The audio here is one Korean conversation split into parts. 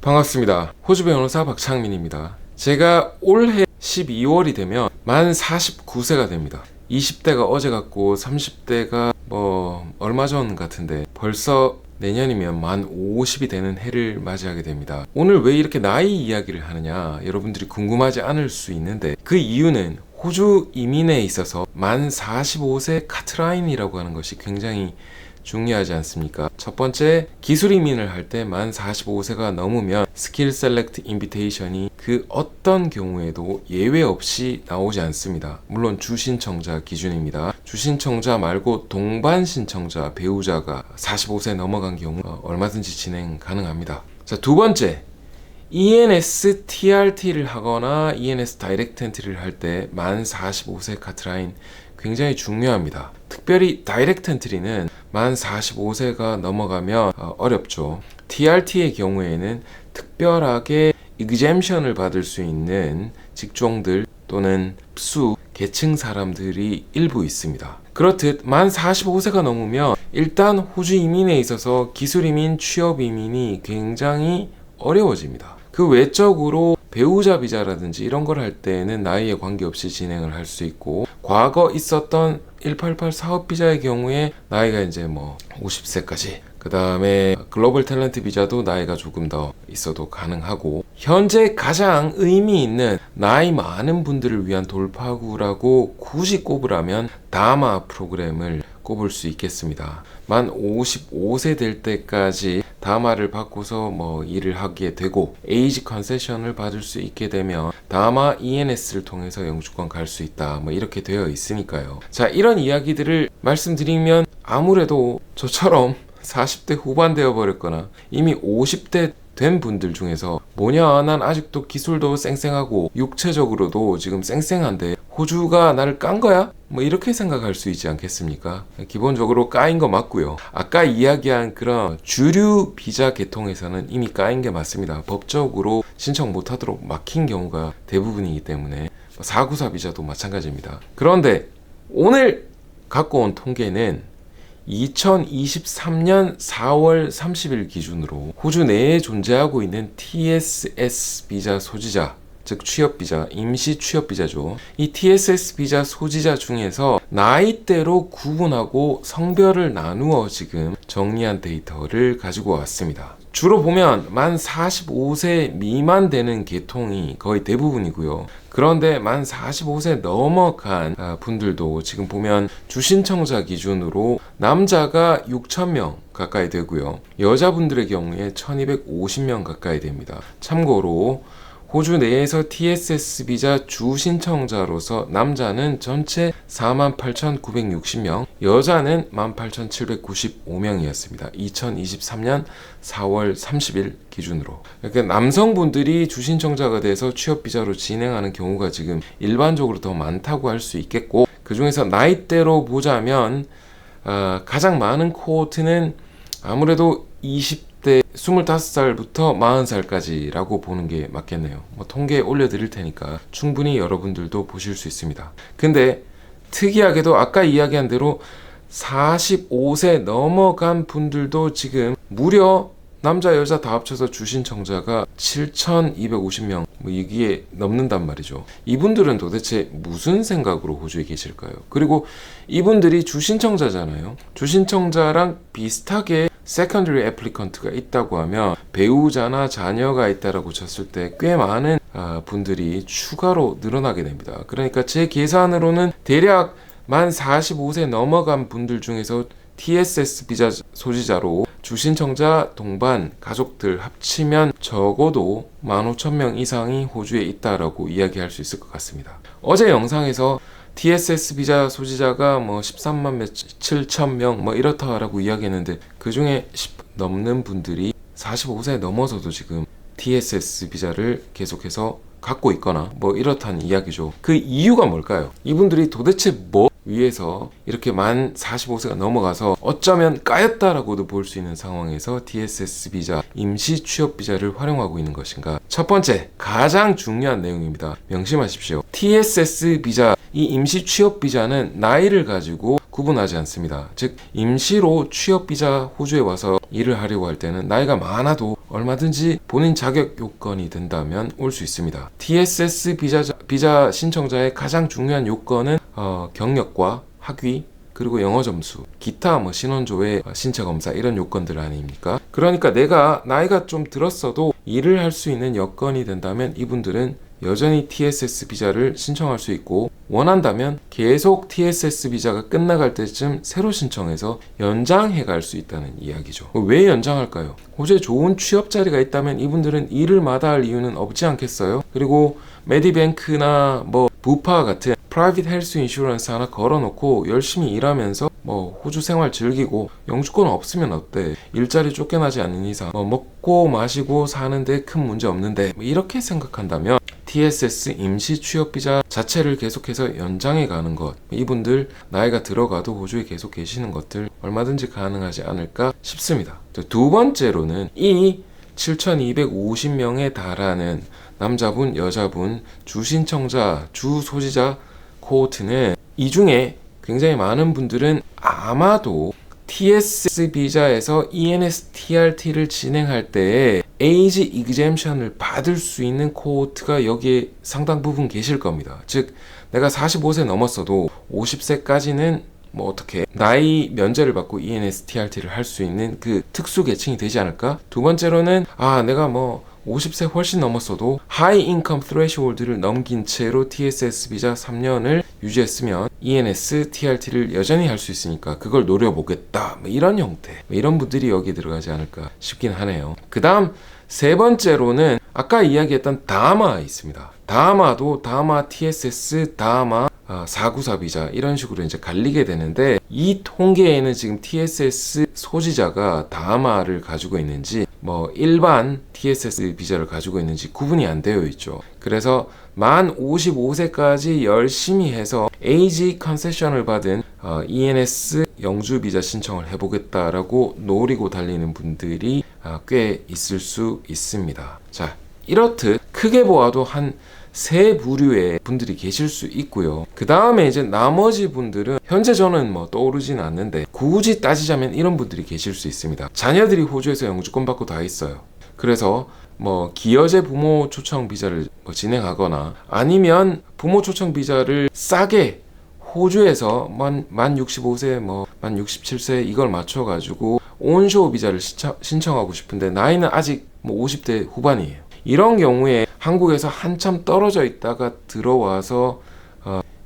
반갑습니다. 호주 변호사 박창민입니다. 제가 올해 12월이 되면 만 49세가 됩니다. 20대가 어제 같고 30대가 얼마 전 같은데 벌써 내년이면 만 50이 되는 해를 맞이하게 됩니다. 오늘 왜 이렇게 나이 이야기를 하느냐 여러분들이 궁금하지 않을 수 있는데 그 이유는 호주 이민에 있어서 만 45세 카트라인이라고 하는 것이 굉장히 중요하지 않습니까? 첫 번째, 기술 이민을 할 때 만 45세가 넘으면 스킬 셀렉트 인비테이션이 그 어떤 경우에도 예외 없이 나오지 않습니다. 물론 주신청자 기준입니다. 주신청자 말고 동반 신청자, 배우자가 45세 넘어간 경우 얼마든지 진행 가능합니다. 자, 두 번째, ENS TRT를 하거나 ENS 다이렉트 엔트리를 할 때 만 45세 카트라인 굉장히 중요합니다. 특별히 다이렉트 엔트리는 만 45세가 넘어가면 어렵죠. TRT의 경우에는 특별하게 exemption을 받을 수 있는 직종들 또는 수 계층 사람들이 일부 있습니다. 그렇듯 만 45세가 넘으면 일단 호주 이민에 있어서 기술 이민, 취업 이민이 굉장히 어려워집니다. 그 외적으로 배우자 비자라든지 이런 걸 할 때는 나이에 관계없이 진행을 할 수 있고, 과거 있었던 188 사업 비자의 경우에 나이가 이제 50세까지, 그 다음에 글로벌 탤런트 비자도 나이가 조금 더 있어도 가능하고, 현재 가장 의미 있는 나이 많은 분들을 위한 돌파구라고 굳이 꼽으라면 다마 프로그램을 꼽을 수 있겠습니다. 만 55세 될 때까지 다마를 받고서 일을 하게 되고, 에이지 컨세션을 받을 수 있게 되면 다마 ENS를 통해서 영주권 갈 수 있다, 이렇게 되어 있으니까요. 자, 이런 이야기들을 말씀드리면 아무래도 저처럼 40대 후반 되어 버렸거나 이미 50대 된 분들 중에서 뭐냐, 난 아직도 기술도 쌩쌩하고 육체적으로도 지금 쌩쌩한데 호주가 나를 깐 거야? 이렇게 생각할 수 있지 않겠습니까? 기본적으로 까인 거 맞고요. 아까 이야기한 그런 주류 비자 계통에서는 이미 까인 게 맞습니다. 법적으로 신청 못하도록 막힌 경우가 대부분이기 때문에 494 비자도 마찬가지입니다. 그런데 오늘 갖고 온 통계는 2023년 4월 30일 기준으로 호주 내에 존재하고 있는 TSS 비자 소지자, 즉 취업비자, 임시 취업비자죠. 이 TSS 비자 소지자 중에서 나이대로 구분하고 성별을 나누어 지금 정리한 데이터를 가지고 왔습니다. 주로 보면 만 45세 미만 되는 계통이 거의 대부분이고요. 그런데 만 45세 넘어간 분들도 지금 보면 주신청자 기준으로 남자가 6,000명 가까이 되고요. 여자분들의 경우에 1,250명 가까이 됩니다. 참고로 호주 내에서 TSS 비자 주신청자로서 남자는 전체 48,960명, 여자는 18,795명이었습니다. 2023년 4월 30일 기준으로. 그러니까 남성분들이 주신청자가 돼서 취업비자로 진행하는 경우가 지금 일반적으로 더 많다고 할 수 있겠고, 그 중에서 나이대로 보자면 가장 많은 코호트는 아무래도 20대 25살부터 40살까지라고 보는 게 맞겠네요. 통계에 올려드릴 테니까 충분히 여러분들도 보실 수 있습니다. 근데 특이하게도 아까 이야기한 대로 45세 넘어간 분들도 지금 무려 남자 여자 다 합쳐서 주신청자가 7,250명 이게 넘는단 말이죠. 이분들은 도대체 무슨 생각으로 호주에 계실까요? 그리고 이분들이 주신청자잖아요. 주신청자랑 비슷하게 세컨더리 애플리컨트가 있다고 하면 배우자나 자녀가 있다라고 쳤을 때 꽤 많은 분들이 추가로 늘어나게 됩니다. 그러니까 제 계산으로는 대략 만 45세 넘어간 분들 중에서 TSS 비자 소지자로 주신청자, 동반, 가족들 합치면 적어도 15,000명 이상이 호주에 있다라고 이야기할 수 있을 것 같습니다. 어제 영상에서 TSS 비자 소지자가 13만 7천 이렇다라고 이야기했는데, 그 중에 10 넘는 분들이 45세 넘어서도 지금 TSS 비자를 계속해서 갖고 있거나 이렇다는 이야기죠. 그 이유가 뭘까요? 이분들이 도대체 위해서 이렇게 만 45세가 넘어가서 어쩌면 까였다라고도 볼 수 있는 상황에서 TSS 비자, 임시 취업 비자를 활용하고 있는 것인가? 첫 번째, 가장 중요한 내용입니다. 명심하십시오. TSS 비자, 이 임시 취업 비자는 나이를 가지고 구분하지 않습니다. 즉 임시로 취업비자 호주에 와서 일을 하려고 할 때는 나이가 많아도 얼마든지 본인 자격 요건이 된다면 올 수 있습니다. TSS 비자 신청자의 가장 중요한 요건은 경력과 학위 그리고 영어 점수, 기타 신원조회, 신체 검사 이런 요건들 아닙니까? 그러니까 내가 나이가 좀 들었어도 일을 할 수 있는 여건이 된다면 이분들은 여전히 TSS 비자를 신청할 수 있고 원한다면 계속 TSS 비자가 끝나갈 때쯤 새로 신청해서 연장해 갈 수 있다는 이야기죠. 왜 연장할까요? 호주에 좋은 취업 자리가 있다면 이분들은 일을 마다할 이유는 없지 않겠어요? 그리고 메디뱅크나 부파 같은 프라이빗 헬스 인슈런스 하나 걸어놓고 열심히 일하면서 호주 생활 즐기고 영주권 없으면 어때? 일자리 쫓겨나지 않는 이상 먹고 마시고 사는데 큰 문제 없는데 이렇게 생각한다면 TSS 임시 취업 비자 자체를 계속해서 연장해 가는 것, 이분들 나이가 들어가도 호주에 계속 계시는 것들 얼마든지 가능하지 않을까 싶습니다. 두 번째로는 이 7,250명에 달하는 남자분, 여자분, 주신청자, 주소지자 코호트는 이 중에 굉장히 많은 분들은 아마도 TSS 비자에서 ENSTRT를 진행할 때에 에이지 이그젬션을 받을 수 있는 코호트가 여기에 상당 부분 계실 겁니다. 즉 내가 45세 넘었어도 50세까지는 어떻게 나이 면제를 받고 ENSTRT를 할 수 있는 그 특수 계층이 되지 않을까? 두 번째로는 내가 50세 훨씬 넘었어도 하이 인컴 threshold를 넘긴 채로 TSS 비자 3년을 유지했으면 ENSTRT를 여전히 할 수 있으니까 그걸 노려보겠다, 이런 형태, 이런 분들이 여기 들어가지 않을까 싶긴 하네요. 그 다음 세 번째로는 아까 이야기했던 다마 있습니다. 다마도 다마 TSS, 다마 494 비자 이런 식으로 이제 갈리게 되는데 이 통계에는 지금 TSS 소지자가 다마를 가지고 있는지 일반 TSS 비자를 가지고 있는지 구분이 안 되어 있죠. 그래서 만 55세까지 열심히 해서 에이지 컨세션을 받은 ENS 영주 비자 신청을 해보겠다라고 노리고 달리는 분들이 꽤 있을 수 있습니다. 자, 이렇듯 크게 보아도 한 세 부류의 분들이 계실 수 있고요. 그 다음에 이제 나머지 분들은 현재 저는 떠오르진 않는데 굳이 따지자면 이런 분들이 계실 수 있습니다. 자녀들이 호주에서 영주권 받고 다 있어요. 그래서 기여제 부모 초청 비자를 진행하거나 아니면 부모 초청 비자를 싸게 호주에서 만 65세 만 67세 이걸 맞춰가지고 온쇼 비자를 신청하고 싶은데 나이는 아직 50대 후반이에요. 이런 경우에 한국에서 한참 떨어져 있다가 들어와서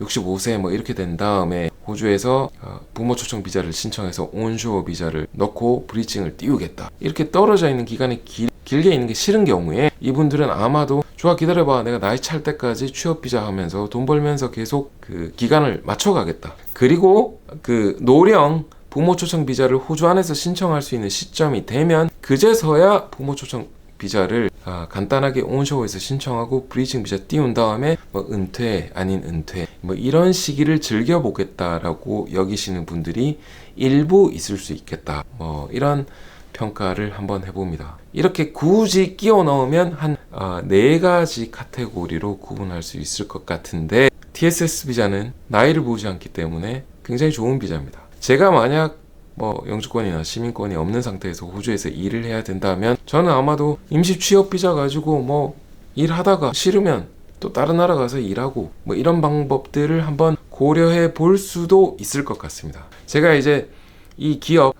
65세 이렇게 된 다음에 호주에서 부모 초청 비자를 신청해서 온쇼 비자를 넣고 브리징을 띄우겠다, 이렇게 떨어져 있는 기간이 길게 있는 게 싫은 경우에 이분들은 아마도 좋아 기다려봐, 내가 나이 찰 때까지 취업 비자 하면서 돈 벌면서 계속 그 기간을 맞춰가겠다, 그리고 그 노령 부모 초청 비자를 호주 안에서 신청할 수 있는 시점이 되면 그제서야 부모 초청 비자를 간단하게 온쇼에서 신청하고 브리징 비자 띄운 다음에 은퇴 아닌 은퇴 이런 시기를 즐겨보겠다라고 여기시는 분들이 일부 있을 수 있겠다, 이런 평가를 한번 해봅니다. 이렇게 굳이 끼워 넣으면 한 4가지 카테고리로 구분할 수 있을 것 같은데 TSS 비자는 나이를 보지 않기 때문에 굉장히 좋은 비자입니다. 제가 만약 영주권이나 시민권이 없는 상태에서 호주에서 일을 해야 된다면 저는 아마도 임시 취업 비자 가지고 일하다가 싫으면 또 다른 나라 가서 일하고 이런 방법들을 한번 고려해 볼 수도 있을 것 같습니다. 제가 이제 이 기업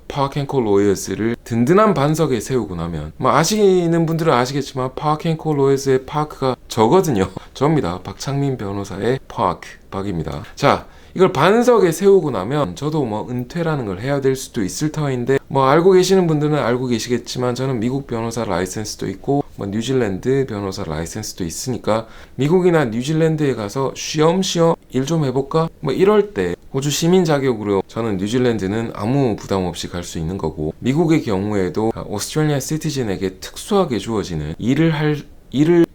파워앤코 로이어스를 든든한 반석에 세우고 나면 아시는 분들은 아시겠지만 파워앤코 로이어스의 파크가 저거든요. 저입니다. 박창민 변호사의 박입니다. 자, 이걸 반석에 세우고 나면 저도 은퇴라는 걸 해야 될 수도 있을 터인데 알고 계시는 분들은 알고 계시겠지만 저는 미국 변호사 라이센스도 있고 뉴질랜드 변호사 라이센스도 있으니까 미국이나 뉴질랜드에 가서 쉬엄쉬엄 일 좀 해볼까? 이럴 때 호주 시민 자격으로 저는 뉴질랜드는 아무 부담 없이 갈 수 있는 거고, 미국의 경우에도 오스트레일리아 시티즌에게 특수하게 주어지는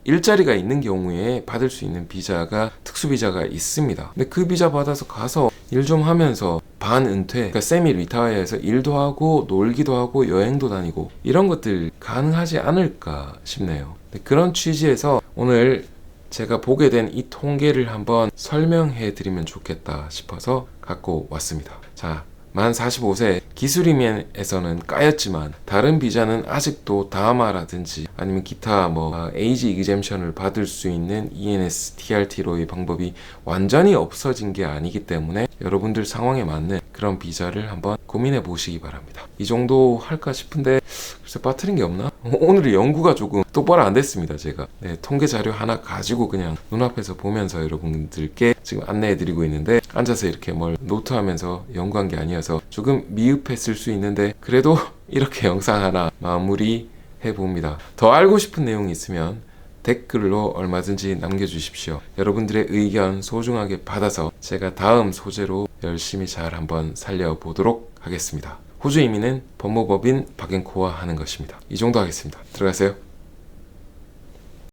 일자리가 있는 경우에 받을 수 있는 비자가 특수 비자가 있습니다. 근데 그 비자 받아서 가서 일 좀 하면서 반은퇴, 그러니까 세미 리타이어해서 일도 하고 놀기도 하고 여행도 다니고 이런 것들 가능하지 않을까 싶네요. 그런 취지에서 오늘 제가 보게 된 이 통계를 한번 설명해 드리면 좋겠다 싶어서 갖고 왔습니다. 자, 만 45세 기술임에서는 까였지만 다른 비자는 아직도 다마라든지 아니면 기타 에이지 이그젬션을 받을 수 있는 ENS, TRT로의 방법이 완전히 없어진 게 아니기 때문에 여러분들 상황에 맞는 그런 비자를 한번 고민해 보시기 바랍니다. 이 정도 할까 싶은데 글쎄 빠뜨린 게 없나? 오늘 연구가 조금 똑바로 안 됐습니다. 제가 통계 자료 하나 가지고 그냥 눈앞에서 보면서 여러분들께 지금 안내해 드리고 있는데 앉아서 이렇게 뭘 노트하면서 연구한 게 아니어서 조금 미흡했을 수 있는데 그래도 이렇게 영상 하나 마무리 해봅니다. 더 알고 싶은 내용이 있으면 댓글로 얼마든지 남겨주십시오. 여러분들의 의견 소중하게 받아서 제가 다음 소재로 열심히 잘 한번 살려보도록 하겠습니다. 호주 이민은 법무법인 박앤코와 하는 것입니다. 이 정도 하겠습니다. 들어가세요.